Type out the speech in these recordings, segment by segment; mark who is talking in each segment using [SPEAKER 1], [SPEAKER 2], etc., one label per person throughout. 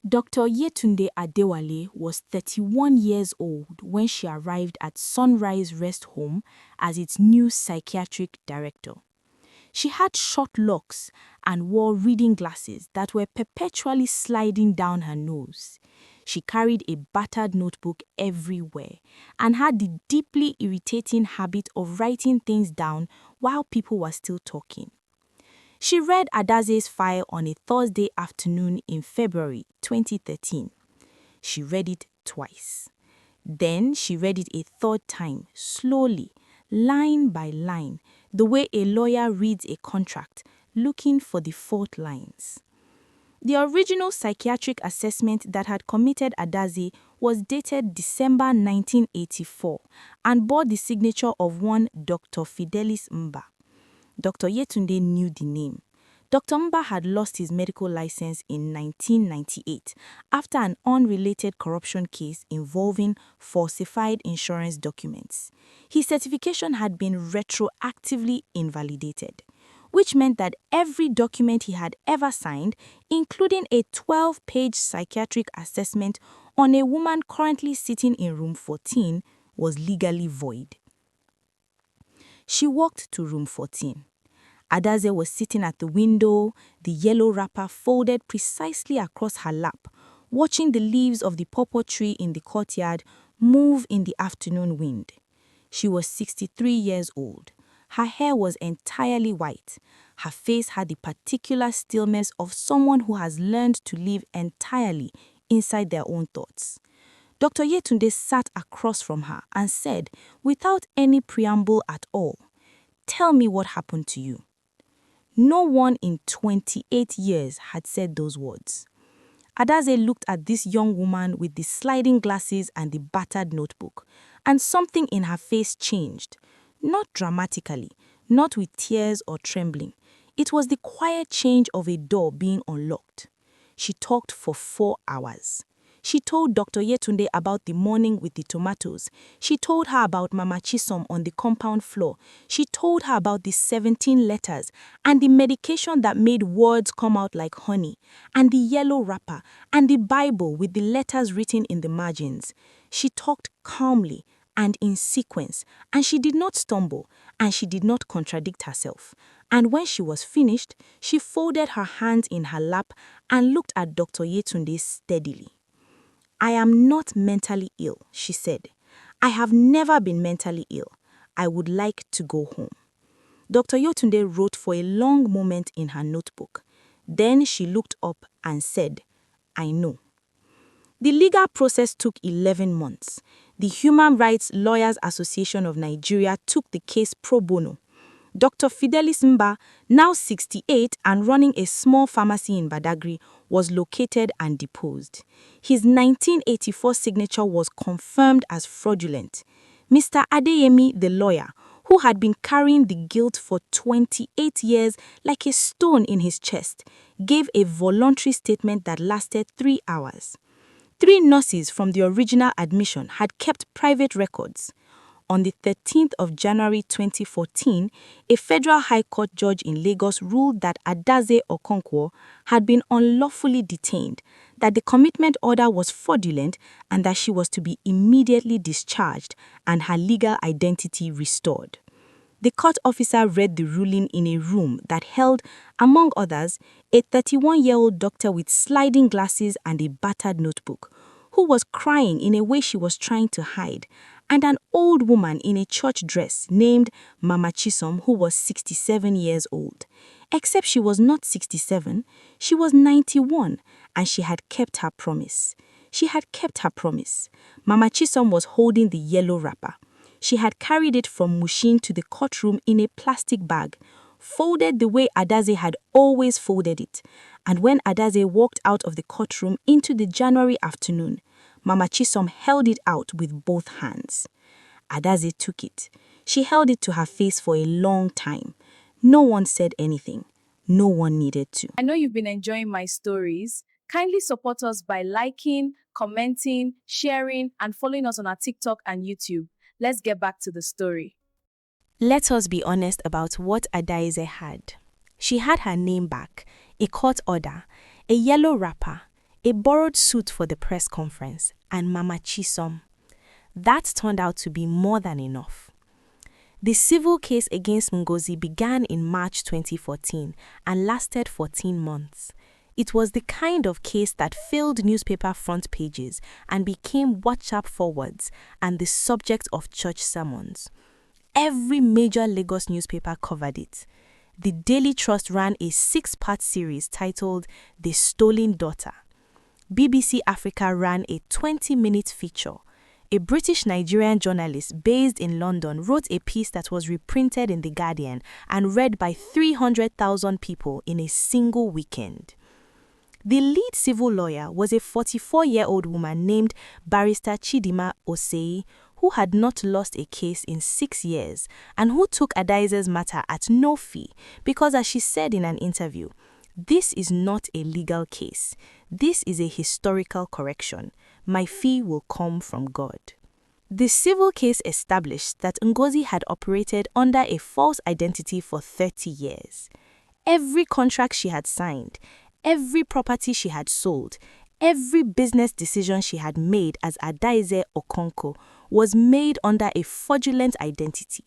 [SPEAKER 1] Dr. Yetunde Adewale was 31 years old when she arrived at Sunrise Rest Home as its new psychiatric director. She had short locks and wore reading glasses that were perpetually sliding down her nose. She carried a battered notebook everywhere and had the deeply irritating habit of writing things down while people were still talking. She read Adaze's file on a Thursday afternoon in February 2013. She read it twice. Then she read it a third time, slowly, line by line, the way a lawyer reads a contract, looking for the fault lines. The original psychiatric assessment that had committed Adaze was dated December 1984 and bore the signature of one Dr. Fidelis Mba. Dr. Yetunde knew the name. Dr. Mba had lost his medical license in 1998 after an unrelated corruption case involving falsified insurance documents. His certification had been retroactively invalidated, which meant that every document he had ever signed, including a 12-page psychiatric assessment on a woman currently sitting in room 14, was legally void. She walked to room 14. Adaze was sitting at the window, the yellow wrapper folded precisely across her lap, watching the leaves of the pawpaw tree in the courtyard move in the afternoon wind. She was 63 years old. Her hair was entirely white. Her face had the particular stillness of someone who has learned to live entirely inside their own thoughts. Dr. Yetunde sat across from her and said, without any preamble at all, "Tell me what happened to you." No one in 28 years had said those words. Adaze looked at this young woman with the sliding glasses and the battered notebook, and something in her face changed. Not dramatically, not with tears or trembling. It was the quiet change of a door being unlocked. She talked for 4 hours. She told Dr. Yetunde about the morning with the tomatoes. She told her about Mama Chisom on the compound floor. She told her about the 17 letters and the medication that made words come out like honey, and the yellow wrapper, and the Bible with the letters written in the margins. She talked calmly and in sequence, and she did not stumble, and she did not contradict herself. And when she was finished, she folded her hands in her lap and looked at Dr. Yetunde steadily. "I am not mentally ill," she said. "I have never been mentally ill. I would like to go home." Dr. Yetunde wrote for a long moment in her notebook. Then she looked up and said, "I know." The legal process took 11 months. The Human Rights Lawyers Association of Nigeria took the case pro bono. Dr. Fidelis Mba, now 68 and running a small pharmacy in Badagry, was located and deposed. His 1984 signature was confirmed as fraudulent. Mr. Adeyemi, the lawyer, who had been carrying the guilt for 28 years like a stone in his chest, gave a voluntary statement that lasted 3 hours. 3 nurses from the original admission had kept private records. On the 13th of January 2014, a federal high court judge in Lagos ruled that Adaze Okonkwo had been unlawfully detained, that the commitment order was fraudulent, and that she was to be immediately discharged and her legal identity restored. The court officer read the ruling in a room that held, among others, a 31-year-old doctor with sliding glasses and a battered notebook, who was crying in a way she was trying to hide, and an old woman in a church dress named Mama Chisom, who was 67 years old. Except she was not 67, she was 91, and she had kept her promise. She had kept her promise. Mama Chisom was holding the yellow wrapper. She had carried it from Mushin to the courtroom in a plastic bag, folded the way Adaze had always folded it. And when Adaze walked out of the courtroom into the January afternoon, Mama Chisom held it out with both hands. Adaze took it. She held it to her face for a long time. No one said anything. No one needed to.
[SPEAKER 2] I know you've been enjoying my stories. Kindly support us by liking, commenting, sharing, and following us on our TikTok and YouTube. Let's get back to the story.
[SPEAKER 1] Let us be honest about what Adaze had. She had her name back, a court order, a yellow wrapper, a borrowed suit for the press conference, and Mama Chisom. That turned out to be more than enough. The civil case against Ngozi began in March 2014 and lasted 14 months. It was the kind of case that filled newspaper front pages and became WhatsApp forwards and the subject of church sermons. Every major Lagos newspaper covered it. The Daily Trust ran a 6-part series titled The Stolen Daughter. BBC Africa ran a 20-minute feature. A British Nigerian journalist based in London wrote a piece that was reprinted in The Guardian and read by 300,000 people in a single weekend. The lead civil lawyer was a 44-year-old woman named Barrister Chidima Osei, who had not lost a case in 6 years and who took Adaize's matter at no fee because, as she said in an interview, "This is not a legal case. This is a historical correction. My fee will come from God." The civil case established that Ngozi had operated under a false identity for 30 years. Every contract she had signed, every property she had sold, every business decision she had made as Adaize Okonko was made under a fraudulent identity.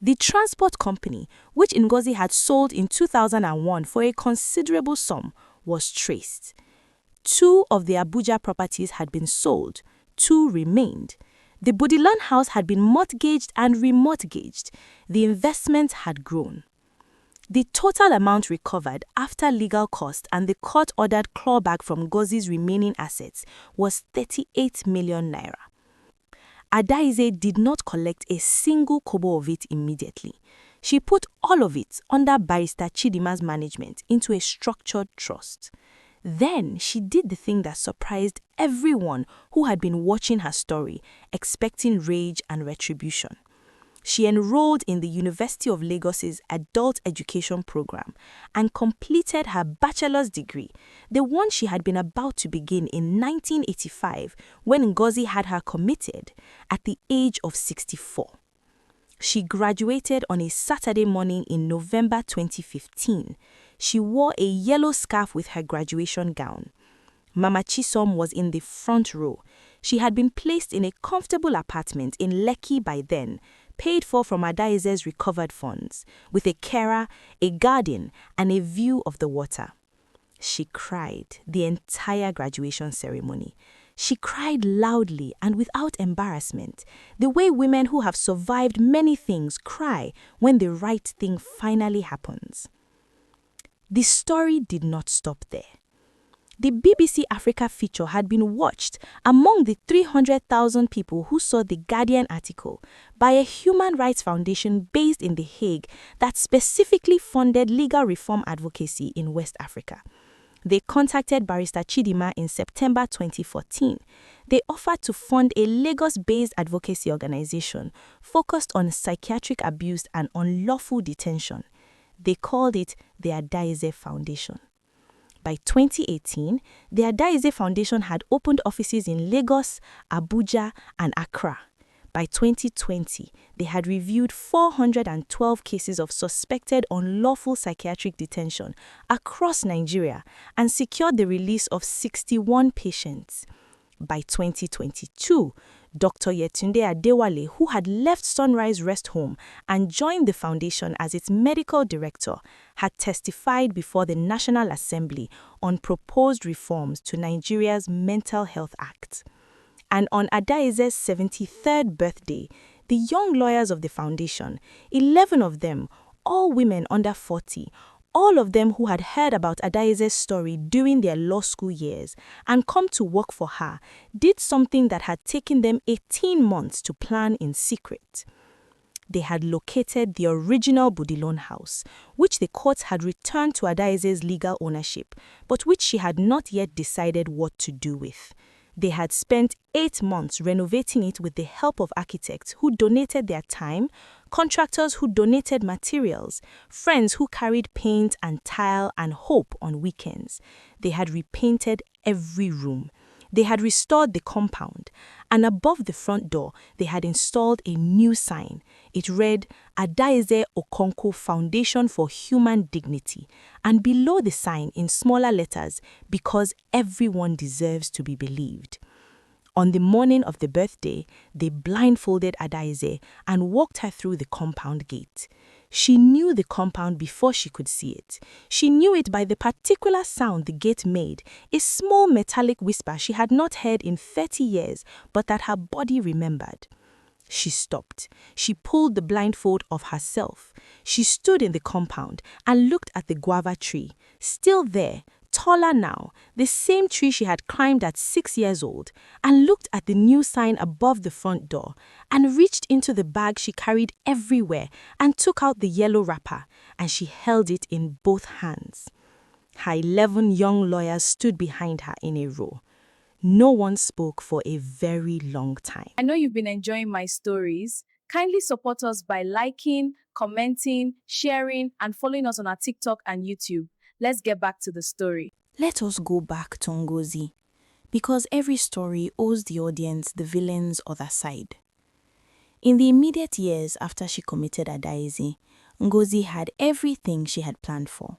[SPEAKER 1] The transport company, which Ngozi had sold in 2001 for a considerable sum, was traced. 2 of the Abuja properties had been sold, 2 remained. The Budilon house had been mortgaged and remortgaged. The investment had grown. The total amount recovered after legal costs and the court-ordered clawback from Ngozi's remaining assets was 38 million naira. Adaize did not collect a single kobo of it immediately. She put all of it under Barrister Chidima's management into a structured trust. Then she did the thing that surprised everyone who had been watching her story, expecting rage and retribution. She enrolled in the University of Lagos's adult education program and completed her bachelor's degree, the one she had been about to begin in 1985 when Ngozi had her committed at the age of 64. She graduated on a Saturday morning in November 2015. She wore a yellow scarf with her graduation gown. Mama Chisom was in the front row. She had been placed in a comfortable apartment in Lekki by then, paid for from Adaize's recovered funds, with a carer, a garden, and a view of the water. She cried the entire graduation ceremony. She cried loudly and without embarrassment, the way women who have survived many things cry when the right thing finally happens. The story did not stop there. The BBC Africa feature had been watched among the 300,000 people who saw the Guardian article by a human rights foundation based in The Hague that specifically funded legal reform advocacy in West Africa. They contacted Barrister Chidima in September 2014. They offered to fund a Lagos-based advocacy organization focused on psychiatric abuse and unlawful detention. They called it the Adaize Foundation. By 2018, the Adaize Foundation had opened offices in Lagos, Abuja, and Accra. By 2020, they had reviewed 412 cases of suspected unlawful psychiatric detention across Nigeria and secured the release of 61 patients. By 2022, Dr. Yetunde Adewale, who had left Sunrise Rest Home and joined the foundation as its medical director, had testified before the National Assembly on proposed reforms to Nigeria's Mental Health Act. And on Adaize's 73rd birthday, the young lawyers of the foundation, 11 of them, all women under 40, all of them who had heard about Adaize's story during their law school years and come to work for her, did something that had taken them 18 months to plan in secret. They had located the original Budilon house, which the courts had returned to Adaize's legal ownership, but which she had not yet decided what to do with. They had spent 8 months renovating it with the help of architects who donated their time, contractors who donated materials, friends who carried paint and tile and hope on weekends. They had repainted every room. They had restored the compound, and above the front door, they had installed a new sign. It read, Adaeze Okonkwo Foundation for Human Dignity, and below the sign in smaller letters, because everyone deserves to be believed. On the morning of the birthday, they blindfolded Adaeze and walked her through the compound gate. She knew the compound before she could see it. She knew it by the particular sound the gate made, a small metallic whisper she had not heard in 30 years, but that her body remembered. She stopped. She pulled the blindfold off herself. She stood in the compound and looked at the guava tree, still there, taller now, the same tree she had climbed at 6 years old, and looked at the new sign above the front door, and reached into the bag she carried everywhere and took out the yellow wrapper, and she held it in both hands. Her 11 young lawyers stood behind her in a row. No one spoke for a very long time.
[SPEAKER 2] I know you've been enjoying my stories. Kindly support us by liking, commenting, sharing, and following us on our TikTok and YouTube. Let's get back to the story.
[SPEAKER 1] Let us go back to Ngozi, because every story owes the audience the villain's other side. In the immediate years after she committed Adaeze, Ngozi had everything she had planned for.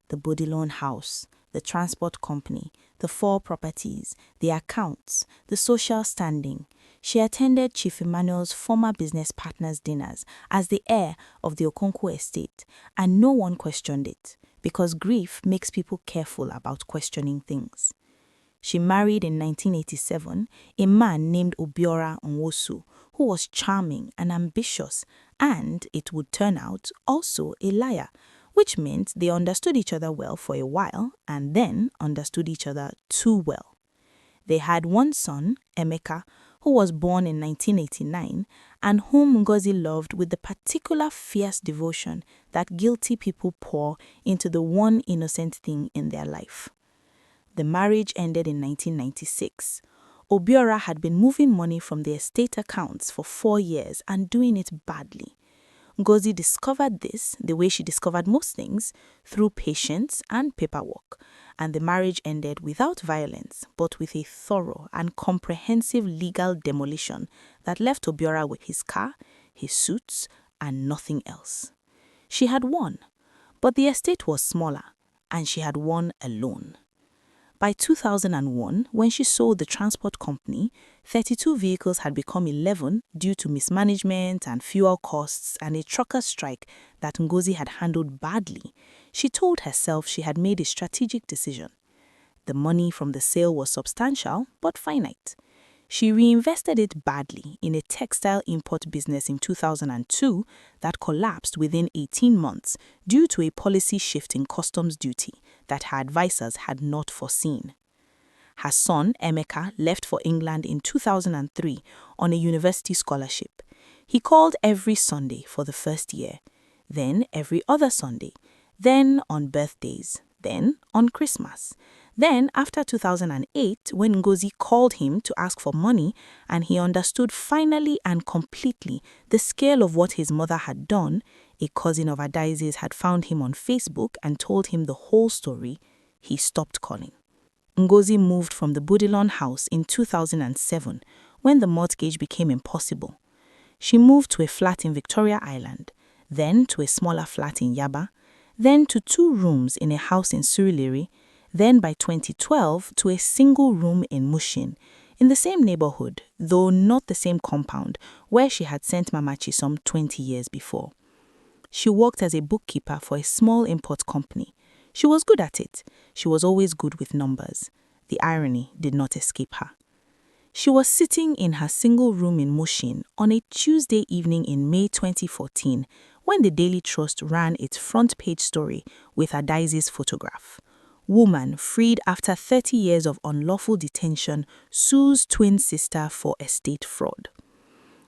[SPEAKER 1] The Bodilon house, the transport company, the 4 properties, the accounts, the social standing. She attended Chief Emmanuel's former business partners' dinners as the heir of the Okonkwo estate, and no one questioned it, because grief makes people careful about questioning things. She married in 1987 a man named Obiora Nwosu, who was charming and ambitious, and, it would turn out, also a liar, which meant they understood each other well for a while and then understood each other too well. They had one son, Emeka, who was born in 1989 and whom Ngozi loved with the particular fierce devotion that guilty people pour into the one innocent thing in their life. The marriage ended in 1996. Obiora had been moving money from the estate accounts for 4 years and doing it badly. Ngozi discovered this, the way she discovered most things, through patience and paperwork, and the marriage ended without violence, but with a thorough and comprehensive legal demolition that left Obiora with his car, his suits, and nothing else. She had won, but the estate was smaller, and she had won alone. By 2001, when she sold the transport company, 32 vehicles had become 11 due to mismanagement and fuel costs and a trucker strike that Ngozi had handled badly. She told herself she had made a strategic decision. The money from the sale was substantial but finite. She reinvested it badly in a textile import business in 2002 that collapsed within 18 months due to a policy shift in customs duty that her advisors had not foreseen. Her son, Emeka, left for England in 2003 on a university scholarship. He called every Sunday for the first year, then every other Sunday, then on birthdays, then on Christmas. Then, after 2008, when Ngozi called him to ask for money and he understood finally and completely the scale of what his mother had done, a cousin of Adaeze's had found him on Facebook and told him the whole story, he stopped calling. Ngozi moved from the Bodilon house in 2007 when the mortgage became impossible. She moved to a flat in Victoria Island, then to a smaller flat in Yaba, then to 2 rooms in a house in Surulere, then by 2012 to a single room in Mushin, in the same neighborhood, though not the same compound, where she had sent Mamachi some 20 years before. She worked as a bookkeeper for a small import company. She was good at it. She was always good with numbers. The irony did not escape her. She was sitting in her single room in Mushin on a Tuesday evening in May 2014 when the Daily Trust ran its front page story with Adaeze's photograph. Woman freed after 30 years of unlawful detention sues twin sister for estate fraud.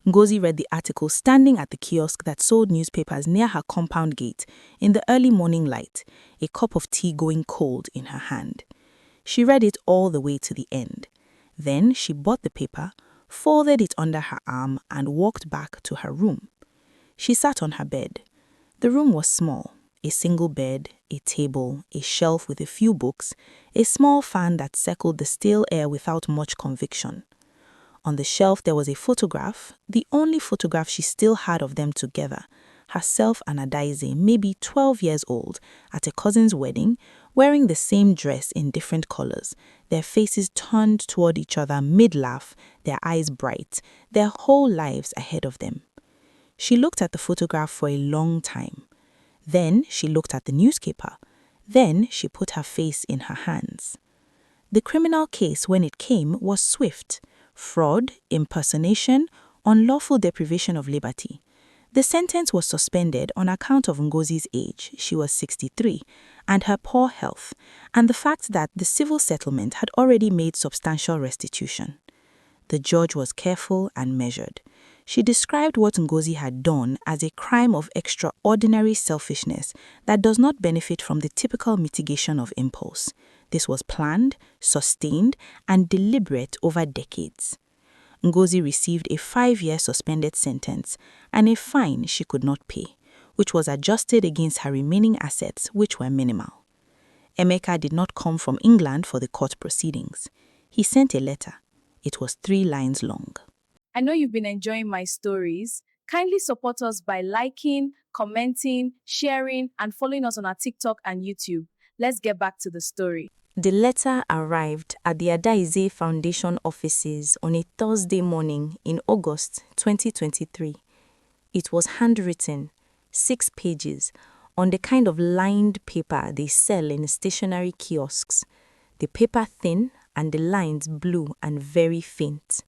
[SPEAKER 1] Ngozi read the article standing at the kiosk that sold newspapers near her compound gate in the early morning light, a cup of tea going cold in her hand. She read it all the way to the end. Then she bought the paper, folded it under her arm, and walked back to her room. She sat on her bed. The room was small. A single bed, a table, a shelf with a few books, a small fan that circled the stale air without much conviction. On the shelf there was a photograph, the only photograph she still had of them together, herself and Adaeze, maybe 12 years old, at a cousin's wedding, wearing the same dress in different colors, their faces turned toward each other mid-laugh, their eyes bright, their whole lives ahead of them. She looked at the photograph for a long time. Then she looked at the newspaper. Then she put her face in her hands. The criminal case, when it came, was swift. Fraud, impersonation, unlawful deprivation of liberty. The sentence was suspended on account of Ngozi's age, she was 63, and her poor health, and the fact that the civil settlement had already made substantial restitution. The judge was careful and measured. She described what Ngozi had done as a crime of extraordinary selfishness that does not benefit from the typical mitigation of impulse. This was planned, sustained, and deliberate over decades. Ngozi received a 5-year suspended sentence and a fine she could not pay, which was adjusted against her remaining assets, which were minimal. Emeka did not come from England for the court proceedings. He sent a letter. It was 3 lines long.
[SPEAKER 2] I know you've been enjoying my stories. Kindly support us by liking, commenting, sharing, and following us on our TikTok and YouTube. Let's get back to the story.
[SPEAKER 1] The letter arrived at the Adaeze Foundation offices on a Thursday morning in August 2023. It was handwritten, 6 pages, on the kind of lined paper they sell in stationery kiosks. The paper thin and the lines blue and very faint.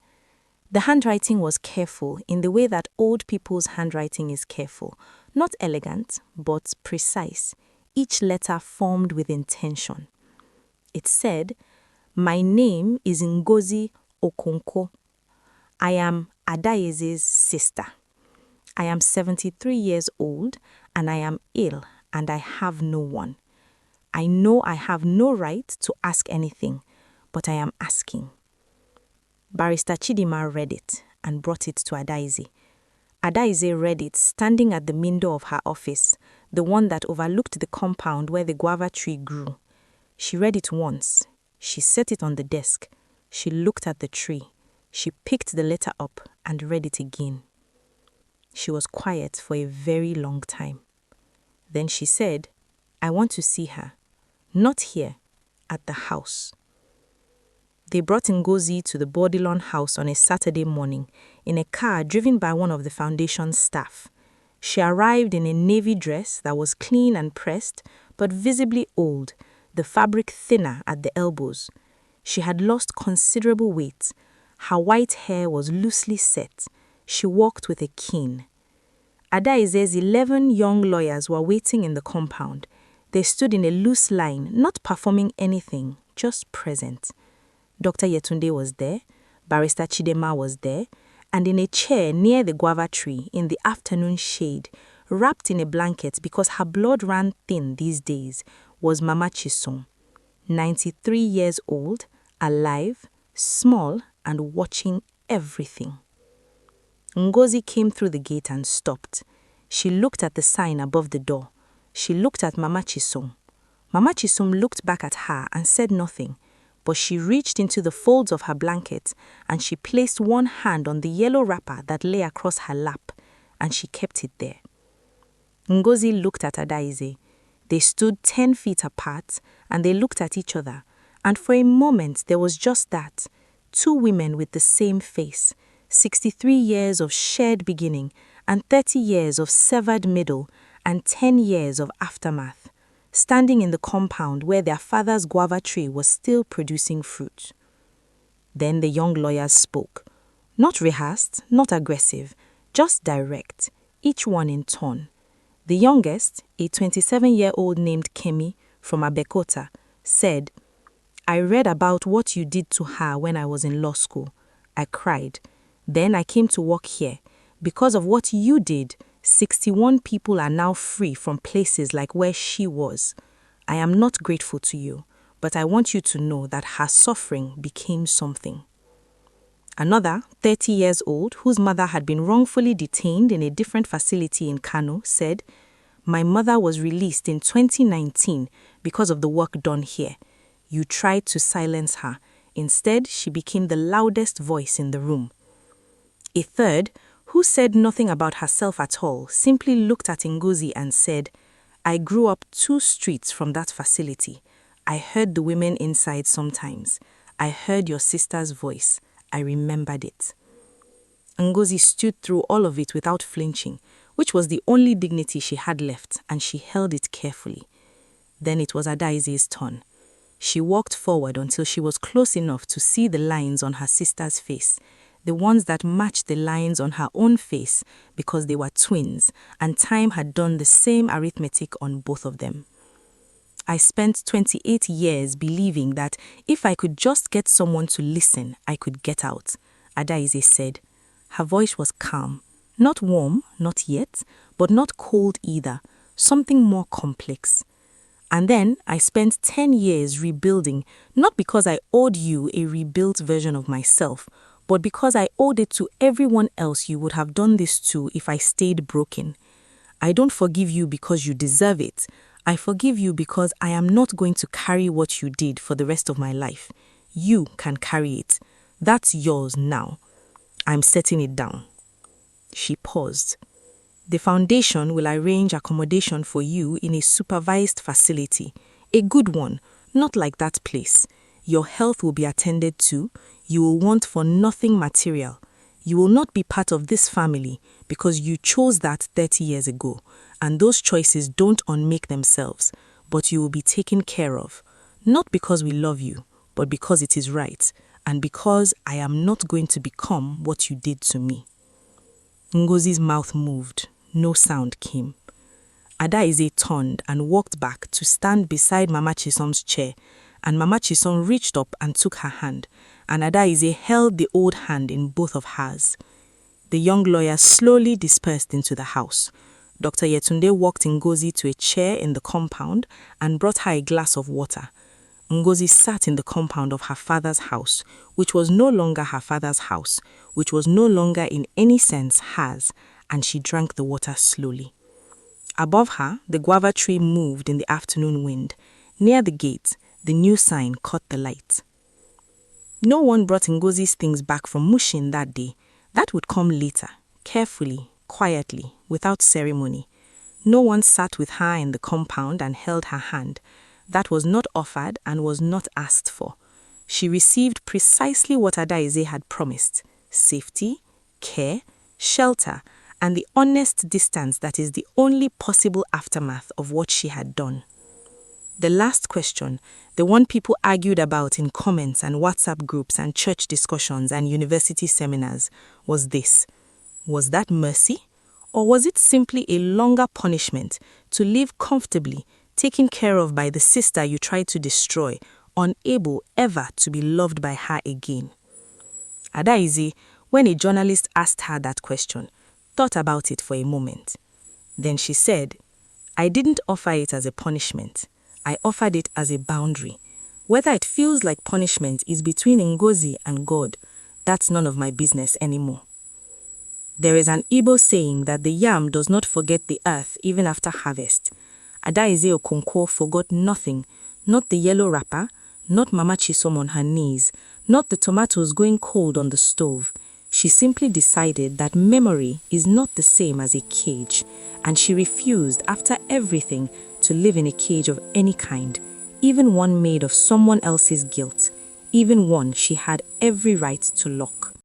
[SPEAKER 1] The handwriting was careful in the way that old people's handwriting is careful, not elegant, but precise, each letter formed with intention. It said, "My name is Ngozi Okonkwo. I am Adaeze's sister. I am 73 years old and I am ill and I have no one. I know I have no right to ask anything, but I am asking." Barrister Chidima read it and brought it to Adaeze. Adaeze read it standing at the window of her office, the one that overlooked the compound where the guava tree grew. She read it once. She set it on the desk. She looked at the tree. She picked the letter up and read it again. She was quiet for a very long time. Then she said, "I want to see her. Not here, at the house." They brought Ngozi to the Bodilon house on a Saturday morning in a car driven by one of the foundation's staff. She arrived in a navy dress that was clean and pressed, but visibly old, the fabric thinner at the elbows. She had lost considerable weight. Her white hair was loosely set. She walked with a cane. Adaeze's 11 young lawyers were waiting in the compound. They stood in a loose line, not performing anything, just present. Dr. Yetunde was there, Barrister Chidema was there, and in a chair near the guava tree in the afternoon shade, wrapped in a blanket because her blood ran thin these days, was Mama Chisom, 93 years old, alive, small, and watching everything. Ngozi came through the gate and stopped. She looked at the sign above the door. She looked at Mama Chisom. Mama Chisom looked back at her and said nothing, but she reached into the folds of her blanket and she placed one hand on the yellow wrapper that lay across her lap, and she kept it there. Ngozi looked at Adaeze. They stood 10 feet apart and they looked at each other, and for a moment there was just that. 2 women with the same face, 63 years of shared beginning and 30 years of severed middle and 10 years of aftermath, standing in the compound where their father's guava tree was still producing fruit. Then the young lawyers spoke. Not rehearsed, not aggressive, just direct, each one in turn. The youngest, a 27-year-old named Kemi from Abekota, said, "I read about what you did to her when I was in law school. I cried. Then I came to work here. Because of what you did, 61 people are now free from places like where she was. I am not grateful to you, but I want you to know that her suffering became something." Another, 30 years old, whose mother had been wrongfully detained in a different facility in Kano, said, My mother was released in 2019 because of the work done here. You tried to silence her. Instead, she became the loudest voice in the room. A third, who said nothing about herself at all, simply looked at Ngozi and said, I grew up 2 streets from that facility. I heard the women inside sometimes. I heard your sister's voice. I remembered it. Ngozi stood through all of it without flinching, which was the only dignity she had left, and she held it carefully. Then it was Adaize's turn. She walked forward until she was close enough to see the lines on her sister's face, the ones that matched the lines on her own face because they were twins, and time had done the same arithmetic on both of them. I spent 28 years believing that if I could just get someone to listen, I could get out, Adaize said. Her voice was calm, not warm, not yet, but not cold either, something more complex. And then I spent 10 years rebuilding, not because I owed you a rebuilt version of myself, but because I owed it to everyone else you would have done this to if I stayed broken. I don't forgive you because you deserve it. I forgive you because I am not going to carry what you did for the rest of my life. You can carry it. That's yours now. I'm setting it down. She paused. The foundation will arrange accommodation for you in a supervised facility, a good one, not like that place. Your health will be attended to. You will want for nothing material. You will not be part of this family because you chose that 30 years ago, and those choices don't unmake themselves, but you will be taken care of, not because we love you, but because it is right, and because I am not going to become what you did to me. Ngozi's mouth moved. No sound came. Adaize turned and walked back to stand beside Mama Chisom's chair, and Mama Chisom reached up and took her hand, and Adaize held the old hand in both of hers. The young lawyer slowly dispersed into the house. Dr. Yetunde walked Ngozi to a chair in the compound and brought her a glass of water. Ngozi sat in the compound of her father's house, which was no longer her father's house, which was no longer in any sense hers, and she drank the water slowly. Above her, the guava tree moved in the afternoon wind. Near the gate, the new sign caught the light. No one brought Ngozi's things back from Mushin that day. That would come later, carefully, quietly, without ceremony. No one sat with her in the compound and held her hand. That was not offered and was not asked for. She received precisely what Adaize had promised: safety, care, shelter, and the honest distance that is the only possible aftermath of what she had done. The last question, the one people argued about in comments and WhatsApp groups and church discussions and university seminars, was this: was that mercy? Or was it simply a longer punishment to live comfortably, taken care of by the sister you tried to destroy, unable ever to be loved by her again? Adaize, when a journalist asked her that question, thought about it for a moment. Then she said, I didn't offer it as a punishment. I offered it as a boundary. Whether it feels like punishment is between Ngozi and God, that's none of my business anymore. There is an Igbo saying that the yam does not forget the earth even after harvest. Adaize Okonkwo forgot nothing, not the yellow wrapper, not Mama Chisom on her knees, not the tomatoes going cold on the stove. She simply decided that memory is not the same as a cage, and she refused, after everything, to live in a cage of any kind, even one made of someone else's guilt, even one she had every right to lock.